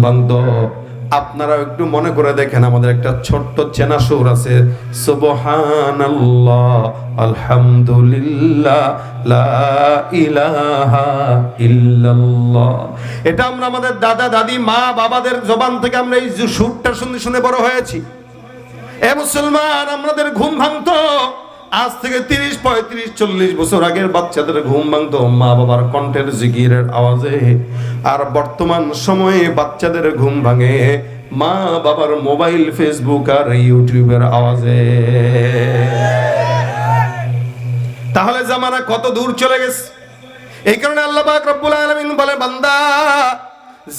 বান্দো আপনারা একটু মনে করে দেখেন, আমাদের একটা ছোট্ট চেনা সুর আছে, সুবহানাল্লাহ আলহামদুলিল্লাহ লা ইলাহা ইল্লাল্লাহ। এটা আমরা আমাদের দাদা দাদি মা বাবাদের জবান থেকে আমরা এই সুরটা শুনে শুনে বড় হয়েছি। এ মুসলমান, আমাদের ঘুম ভাঙতো আজ থেকে 30-35-40 বছর আগের বাচ্চাদের ঘুম ভাঙতো মা বাবার কণ্ঠের জিকিরের আওয়াজে, আর বর্তমান সময়ে বাচ্চাদের ঘুম ভাঙে মা বাবার মোবাইল, ফেসবুক আর ইউটিউবের আওয়াজে। তাহলে জামানা কত দূর চলে গেছে। এই কারণে আল্লাহ পাক রব্বুল আলামিন বলে, বান্দা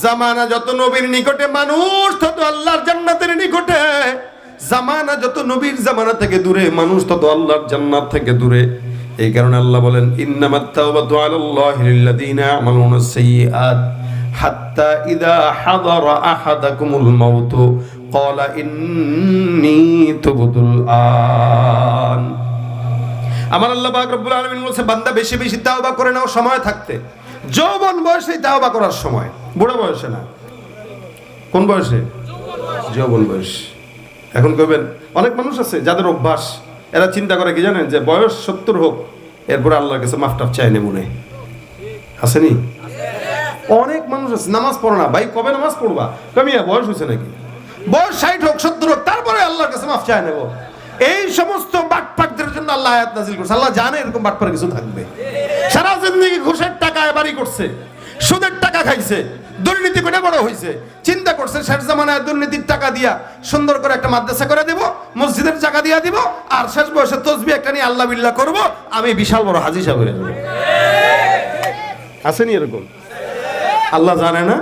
জামানা যত নবীর নিকটে, মানুষ তত আল্লাহর জান্নাতের নিকটে। জামানা যত নবীর জামানা থেকে দূরে, মানুষ তত আল্লাহর জান্নাত থেকে দূরে। এই কারণে আল্লাহ বলেন, ইন্নামাত তাওবাতু আলাল্লাহি লিল্লাযিনা ইয়ামালুনাস সাইয়্যাত হাত্তা ইযা হাদারা আহাদাকুমুল মাউত ক্বালা ইন্নী তুবতুল আন। আমার আল্লাহ পাক রব্বুল আলামিন বলেছে, বান্দা বেশি বেশি তাওবা করে নাও সময় থাকতে। যৌবন বয়সে তাওবা করার সময়, বুড়ো বয়সে না। কোন বয়সে? যৌবন বয়স। এখন কইবেন, অনেক মানুষ আছে যাদের অভ্যাস, এরা চিন্তা করে কি জানেন, যে বয়স 70 হোক এরপরে আল্লাহর কাছে মাফটাফ চাই নে মনে আসেনি। অনেক মানুষ আছে নামাজ পড়ে না। ভাই কবে নামাজ পড়বা? কমিয়া বয়স হয়েছে নাকি? বয়স 60 হোক 70 হোক তারপরে আল্লাহর কাছে মাফ চাই নেব। এই সমস্ত বাটপাকদের জন্য আল্লাহ আয়াত নাযিল করছে। আল্লাহ জানে এরকম বাটপার কিছু থাকবে। সারা জিন্দেগি ঘুষের টাকায় বাড়ি করছে, সুদের টাকা খাইছে, দুর্নীতি করে বড় হয়েছে, চিন্তা করছে শেষ জামানায় দুর্নীতির টাকা দিয়া সুন্দর করে একটা মাদ্রাসা করে দেব, মসজিদের টাকা দিয়া দিব, আর শেষ বয়সে তসবিহ একটা নিয়ে আল্লাহ বিল্লাহ করব, আমি বিশাল বড় হাজী সাহেব হয়ে যাব। আসেনি এরকম? আল্লাহ জানে না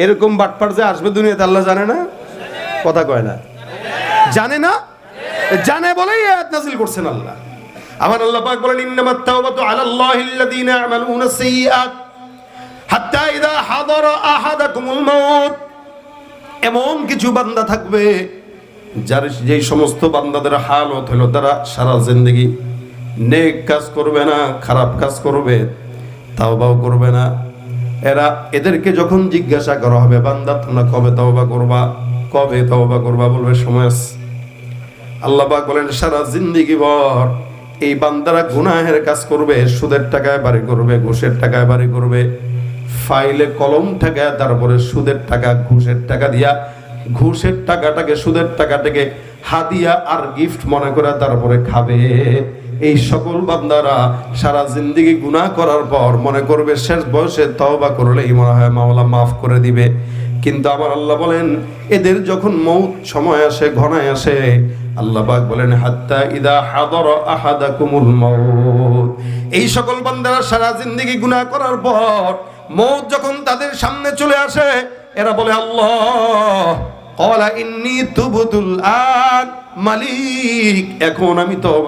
এরকম বাটপার যে আসবে দুনিয়াতে? আল্লাহ জানে না? কথা কয় না, জানে না? জানে বলেই আয়াত নাযিল করছেন আল্লাহ। আমার আল্লাহ পাক বলেন, ইন্নামাত তাওবাতু আলাল্লাহিল্লাযিনা ইয়ামালুনাস সাইয়্যাত হাত্তা ইযা হাদারা আহাদাকুমুল মাউত। এমন কিছু বান্দা থাকবে যার যেই সমস্ত বান্দাদের হালত হলো, তারা সারা জিন্দেগি নেক কাজ করবে না, খারাপ কাজ করবে, তাওবাও করবে না। এদেরকে যখন জিজ্ঞাসা করা হবে, বান্দা তোমরা কবে তাওবা করবা, কবে তাওবা করবা, বলবে সময় আছে। আল্লাহ পাক বলেন, সারা জিন্দেগি ভর এই বান্দারা গুনাহের কাজ করবে, সুদের টাকায় বাড়ি করবে, ঘুষের টাকায় বাড়ি করবে, ফাইলে কলম টাকা, তারপরে সুদের টাকা, ঘুষের টাকা দিয়া, ঘুষের টাকাটাকে সুদের টাকাটাকে হাদিয়া আর গিফট মনে করে তারপরে খাবে। এই সকল বান্দারা সারা জিন্দেগি গুনাহ করার পর মনে করবে শেষ বয়সে তওবা করলেই মনে হয় মাওলা মাফ করে দিবে। কিন্তু আমার আল্লাহ বলেন, এদের যখন মৌত সময় আসে, ঘনায় আসে, আল্লাহ পাক বলেন, হাত্তা ইযা হাদারা আহাদাকুমুল মাউত। এই সকল বান্দারা সারা জিন্দেগি গুনাহ করার পর মৌত যখন তাদের সামনে চলে আসে, এরা বলে, আল্লাহ ক্বালা ইন্নী তুবতুল আন, মালিক এখন আমি তওবা